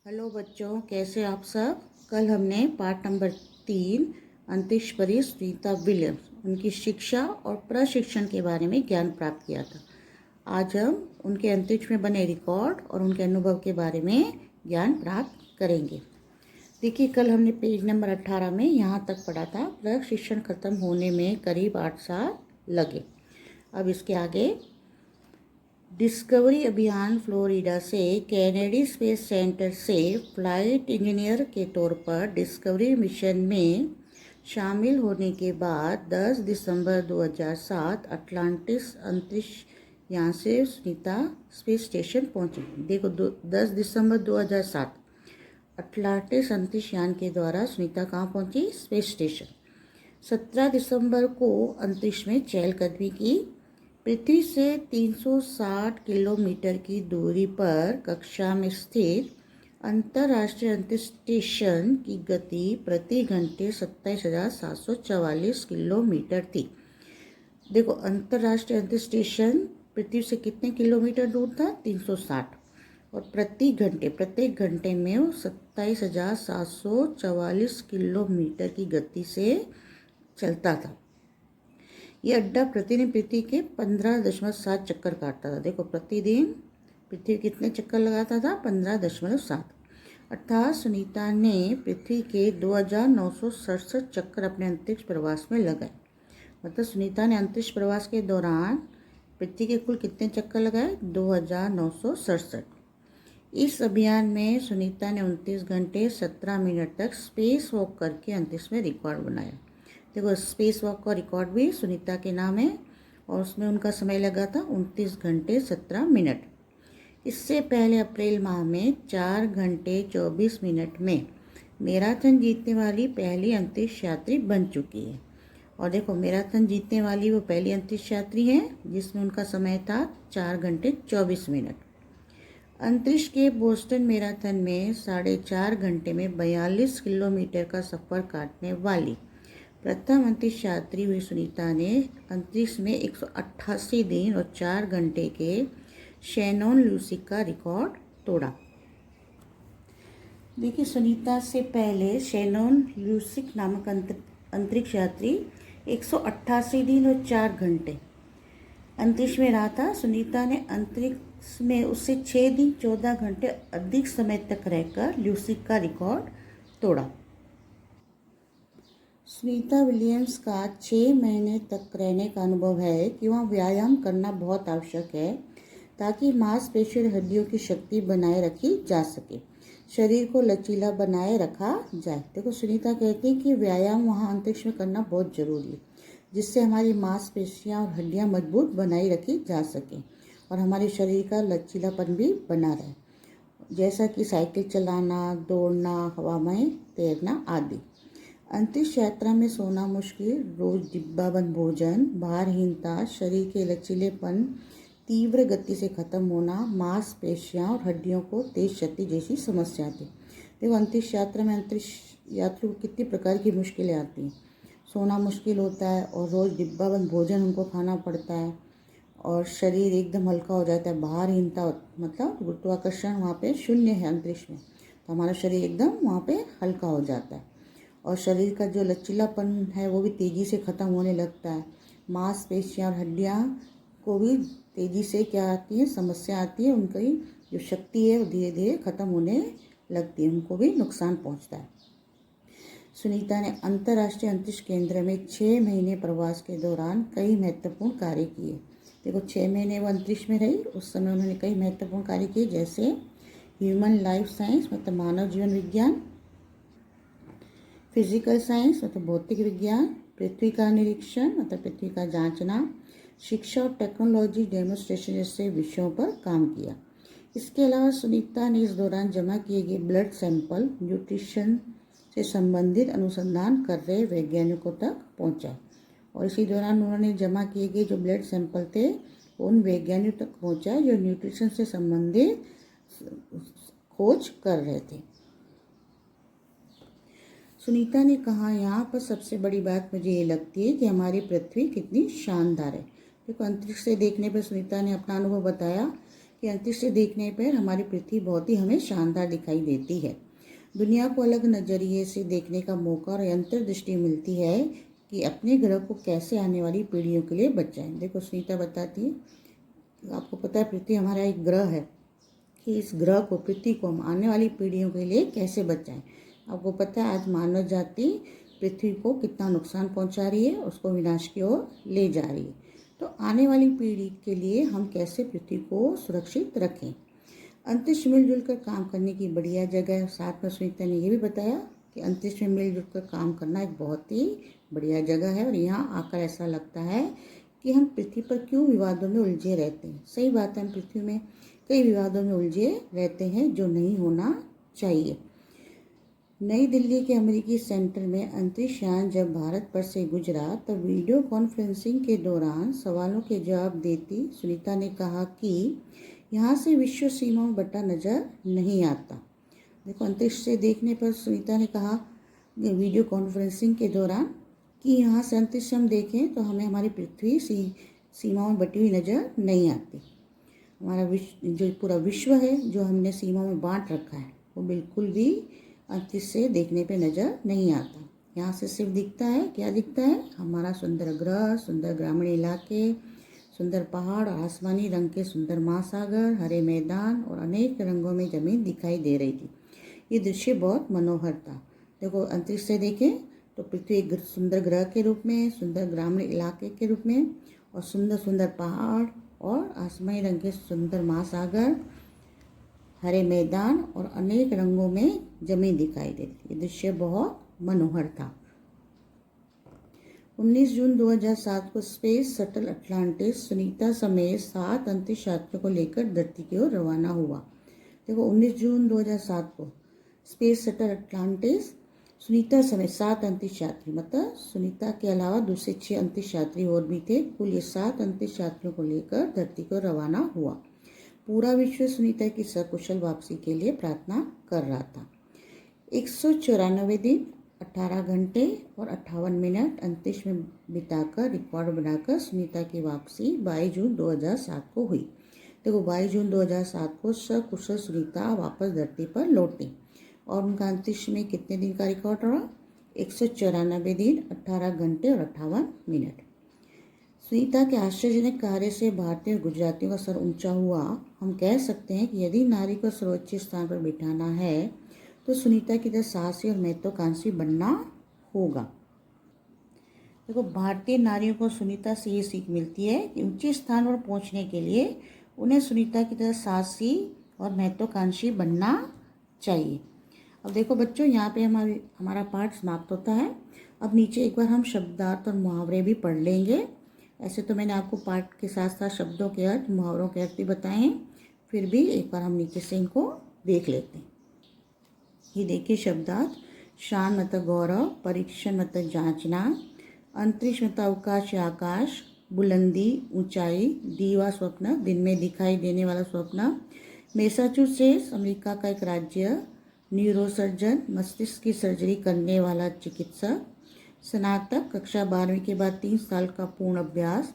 Hello बच्चों, कैसे आप सब। कल हमने पाठ नंबर 3 अंतरिक्ष परी सुनीता विलियम्स उनकी शिक्षा और प्रशिक्षण के बारे में ज्ञान प्राप्त किया था। आज हम उनके अंतरिक्ष में बने रिकॉर्ड और उनके अनुभव के बारे में ज्ञान प्राप्त करेंगे। देखिए, कल हमने पेज नंबर 18 में यहाँ तक पढ़ा था, प्रशिक्षण खत्म होने में करीब 8 साल लगे। अब इसके आगे डिस्कवरी अभियान फ्लोरिडा से कैनेडी स्पेस सेंटर से फ्लाइट इंजीनियर के तौर पर डिस्कवरी मिशन में शामिल होने के बाद 10 दिसंबर 2007 अटलांटिस अंतरिक्ष यान से सुनीता स्पेस स्टेशन पहुंची। देखो, 10 दिसंबर 2007 अटलांटिस अंतरिक्ष यान के द्वारा सुनीता कहाँ पहुंची? Space station. 17 दिसंबर को अंतरिक्ष में चहलकदमी की। पृथ्वी से 360 किलोमीटर की दूरी पर कक्षा में स्थित अंतर्राष्ट्रीय अंतरिक्ष स्टेशन की गति प्रति घंटे 27,744 किलोमीटर थी। देखो, अंतर्राष्ट्रीय अंतरिक्ष स्टेशन पृथ्वी से कितने किलोमीटर दूर था? 360, और प्रत्येक घंटे में वो 27,744 किलोमीटर की गति से चलता था। ये अड्डा प्रतिदिन पृथ्वी के 15.7 चक्कर काटता था। देखो, प्रतिदिन पृथ्वी कितने चक्कर लगाता था? 15.7। अर्थात सुनीता ने पृथ्वी के 2,967 चक्कर अपने अंतरिक्ष प्रवास में लगाए। मतलब सुनीता ने अंतरिक्ष प्रवास के दौरान पृथ्वी के कुल कितने चक्कर लगाए? 2,967। इस अभियान में सुनीता ने 29 घंटे 17 मिनट तक स्पेस वॉक करके अंतरिक्ष में रिकॉर्ड बनाया। देखो, स्पेस वॉक का रिकॉर्ड भी सुनीता के नाम है और उसमें उनका समय लगा था 29 घंटे 17 मिनट। इससे पहले अप्रैल माह में 4 घंटे 24 मिनट में मैराथन जीतने वाली पहली अंतरिक्ष यात्री बन चुकी है। और देखो, मैराथन जीतने वाली वो पहली अंतरिक्ष यात्री हैं जिसमें उनका समय था 4 घंटे 24 मिनट। अंतरिक्ष के बोस्टन मैराथन में 4.5 घंटे में 42 किलोमीटर का सफ़र काटने वाली प्रथम अंतरिक्ष यात्री हुई सुनीता ने अंतरिक्ष में 188 दिन और 4 घंटे के शैनॉन ल्यूसिक का रिकॉर्ड तोड़ा। देखिए, सुनीता से पहले शैनॉन ल्यूसिक नामक अंतरिक्ष यात्री 188 दिन और 4 घंटे अंतरिक्ष में रहा था। सुनीता ने अंतरिक्ष में उससे 6 दिन 14 घंटे अधिक समय तक रहकर ल्यूसिक का रिकॉर्ड तोड़ा। सुनीता विलियम्स का 6 महीने तक रहने का अनुभव है कि वहाँ व्यायाम करना बहुत आवश्यक है ताकि मांसपेशी और हड्डियों की शक्ति बनाए रखी जा सके, शरीर को लचीला बनाए रखा जाए। देखो, सुनीता कहती है कि व्यायाम वहाँ अंतरिक्ष में करना बहुत ज़रूरी है जिससे हमारी मांसपेशियाँ और हड्डियाँ मजबूत बनाई रखी जा सकें और हमारे शरीर का लचीलापन भी बना रहे, जैसा कि साइकिल चलाना, दौड़ना, हवा में तैरना आदि। अंतरिक्ष यात्रा में सोना मुश्किल, रोज डिब्बाबंद भोजन, भारहीनता, शरीर के लचीलेपन, तीव्र गति से खत्म होना, मांसपेशियाँ और हड्डियों को तेज क्षति जैसी समस्या थी। देखो, अंतरिक्ष यात्रा में अंतरिक्ष यात्रियों को कितनी प्रकार की मुश्किलें आती हैं। सोना मुश्किल होता है और रोज़ डिब्बाबंद भोजन उनको खाना पड़ता है और शरीर एकदम हल्का हो जाता है। भारहीनता मतलब गुरुत्वाकर्षण वहाँ पे शून्य है अंतरिक्ष में, तो हमारा शरीर एकदम वहाँ पे हल्का हो जाता है और शरीर का जो लचीलापन है वो भी तेज़ी से ख़त्म होने लगता है। मांसपेशियाँ और हड्डियाँ को भी तेज़ी से क्या आती है? समस्या आती है। उनकी जो शक्ति है वो धीरे धीरे ख़त्म होने लगती है, उनको भी नुकसान पहुंचता है। सुनीता ने अंतर्राष्ट्रीय अंतरिक्ष केंद्र में 6 महीने प्रवास के दौरान कई महत्वपूर्ण कार्य किए। देखो, 6 महीने वो अंतरिक्ष में रही, उस समय उन्होंने कई महत्वपूर्ण कार्य किए, जैसे ह्यूमन लाइफ साइंस मतलब मानव जीवन विज्ञान, फिजिकल साइंस मतलब भौतिक विज्ञान, पृथ्वी का निरीक्षण मतलब पृथ्वी का जांचना, शिक्षा और टेक्नोलॉजी डेमोन्स्ट्रेशन जैसे विषयों पर काम किया। इसके अलावा सुनीता ने इस दौरान जमा किए गए ब्लड सैंपल न्यूट्रिशन से संबंधित अनुसंधान कर रहे वैज्ञानिकों तक पहुंचा और इसी दौरान उन्होंने जमा किए गए जो ब्लड सैंपल थे उन वैज्ञानिकों तक पहुंचा जो न्यूट्रिशन से संबंधित खोज कर रहे थे। सुनीता ने कहा, यहाँ पर सबसे बड़ी बात मुझे ये लगती है कि हमारी पृथ्वी कितनी शानदार है। देखो, अंतरिक्ष से देखने पर सुनीता ने अपना अनुभव बताया कि अंतरिक्ष से देखने पर हमारी पृथ्वी बहुत ही हमें शानदार दिखाई देती है। दुनिया को अलग नज़रिए से देखने का मौका और अंतर्दृष्टि मिलती है कि अपने ग्रह को कैसे आने वाली पीढ़ियों के लिए बचाएं। देखो सुनीता बताती है, आपको पता है पृथ्वी हमारा एक ग्रह है, कि इस ग्रह को, पृथ्वी को हम आने वाली पीढ़ियों के लिए कैसे बचाएं। आपको पता है आज मानव जाति पृथ्वी को कितना नुकसान पहुंचा रही है, उसको विनाश की ओर ले जा रही है। तो आने वाली पीढ़ी के लिए हम कैसे पृथ्वी को सुरक्षित रखें। अंतरिक्ष में मिलजुल कर काम करने की बढ़िया जगह है। साथ में सुनीता ने यह भी बताया कि अंतरिक्ष में मिलजुल कर काम करना एक बहुत ही बढ़िया जगह है और यहाँ आकर ऐसा लगता है कि हम पृथ्वी पर क्यों विवादों में उलझे रहते हैं। सही बात है, हम पृथ्वी में कई विवादों में उलझे रहते हैं जो नहीं होना चाहिए। नई दिल्ली के अमेरिकी सेंटर में अंतरिक्ष यान जब भारत पर से गुजरा तब वीडियो कॉन्फ्रेंसिंग के दौरान सवालों के जवाब देती सुनीता ने कहा कि यहाँ से विश्व सीमा में बटा नजर नहीं आता। देखो अंतरिक्ष से देखने पर सुनीता ने कहा वीडियो कॉन्फ्रेंसिंग के दौरान कि यहाँ से अंतरिक्ष हम देखें तो हमें हमारी पृथ्वी सीमाओं में बटी हुई नज़र नहीं आती। हमारा जो पूरा विश्व है जो हमने सीमाओं में बांट रखा है वो बिल्कुल भी अंतरिक्ष से देखने पे नज़र नहीं आता। यहाँ से सिर्फ दिखता है, क्या दिखता है, हमारा सुंदर ग्रह, सुंदर ग्रामीण इलाके, सुंदर पहाड़ और आसमानी रंग के सुंदर महासागर, हरे मैदान और अनेक रंगों में ज़मीन दिखाई दे रही थी। ये दृश्य बहुत मनोहर था। देखो अंतरिक्ष से देखें तो पृथ्वी एक सुंदर ग्रह के रूप में, सुंदर ग्रामीण इलाके के रूप में और सुंदर सुंदर पहाड़ और आसमानी रंग के सुंदर महासागर, हरे मैदान और अनेक रंगों में जमीन दिखाई देती। ये दृश्य बहुत मनोहर था। 19 जून 2007 को स्पेस शटल अटलांटिस सुनीता समेत 7 अंतरिक्ष यात्रियों को लेकर धरती की ओर रवाना हुआ। देखो 19 जून 2007 को स्पेस शटल अटलांटिस सुनीता समेत 7 अंतरिक्ष यात्री, मतलब सुनीता के अलावा दूसरे 6 अंतरिक्ष यात्री और भी थे। कुल ये 7 अंतरिक्ष यात्रियों को लेकर धरती को रवाना हुआ। पूरा विश्व सुनीता की सकुशल वापसी के लिए प्रार्थना कर रहा था। 194 दिन 18 घंटे और 58 मिनट अंतरिक्ष में बिताकर रिकॉर्ड बनाकर सुनीता की वापसी 22 जून 2007 को हुई। देखो 22 जून 2007 को सकुशल सुनीता वापस धरती पर लौटी और उनका अंतरिक्ष में कितने दिन का रिकॉर्ड रहा, 194 दिन 18 घंटे और 58 मिनट। सुनीता के आश्चर्यजनक कार्य से भारतीय और गुजरातियों का सर ऊंचा हुआ। हम कह सकते हैं कि यदि नारी को सर्वोच्च स्थान पर बिठाना है तो सुनीता की तरह साहसी और महत्वाकांक्षी बनना होगा। देखो भारतीय नारियों को सुनीता से ये सीख मिलती है कि ऊंचे स्थान पर पहुंचने के लिए उन्हें सुनीता की तरह साहसी और महत्वाकांक्षी बनना चाहिए। अब देखो बच्चों, यहाँ पे हमारा पाठ समाप्त होता है। अब नीचे एक बार हम शब्दार्थ और मुहावरे भी पढ़ लेंगे। ऐसे तो मैंने आपको पाठ के साथ साथ शब्दों के अर्थ, मुहावरों के अर्थ भी बताए हैं, फिर भी एक बार हम नीचे से इनको देख लेते हैं। ये देखिए शब्दार्थ। शान मतलब गौरव, परीक्षण मतलब जांचना, अंतरिक्ष मतलब अवकाश या आकाश, बुलंदी ऊंचाई, दीवा स्वप्न दिन में दिखाई देने वाला स्वप्न, मैसाचुसेट्स अमेरिका का एक राज्य, न्यूरोसर्जन मस्तिष्क की सर्जरी करने वाला चिकित्सक, स्नातक कक्षा 12वीं के बाद 3 साल का पूर्ण अभ्यास,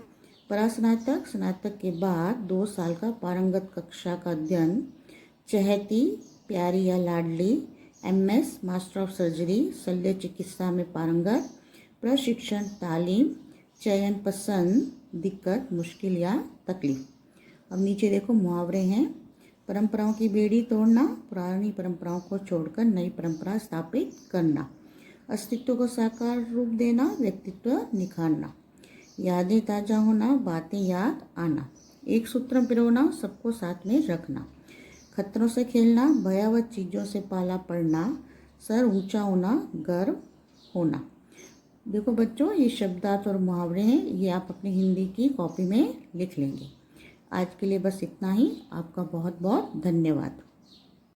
परास्नातक स्नातक के बाद 2 साल का पारंगत कक्षा का अध्ययन, चहेती प्यारी या लाडली, MS मास्टर ऑफ सर्जरी शल्य चिकित्सा में पारंगत, प्रशिक्षण तालीम, चयन पसंद, दिक्कत मुश्किल या तकलीफ। अब नीचे देखो मुहावरे हैं। परंपराओं की बेड़ी तोड़ना, पुरानी परंपराओं को छोड़कर नई परंपरा स्थापित करना, अस्तित्व को साकार रूप देना, व्यक्तित्व निखारना, यादें ताज़ा होना, बातें याद आना, एक सूत्र में पिरोना, सबको साथ में रखना, खतरों से खेलना, भयावह चीज़ों से पाला पड़ना, सर ऊंचा होना, गर्व होना। देखो बच्चों, ये शब्दार्थ और मुहावरे हैं, ये आप अपनी हिंदी की कॉपी में लिख लेंगे। आज के लिए बस इतना ही। आपका बहुत बहुत धन्यवाद।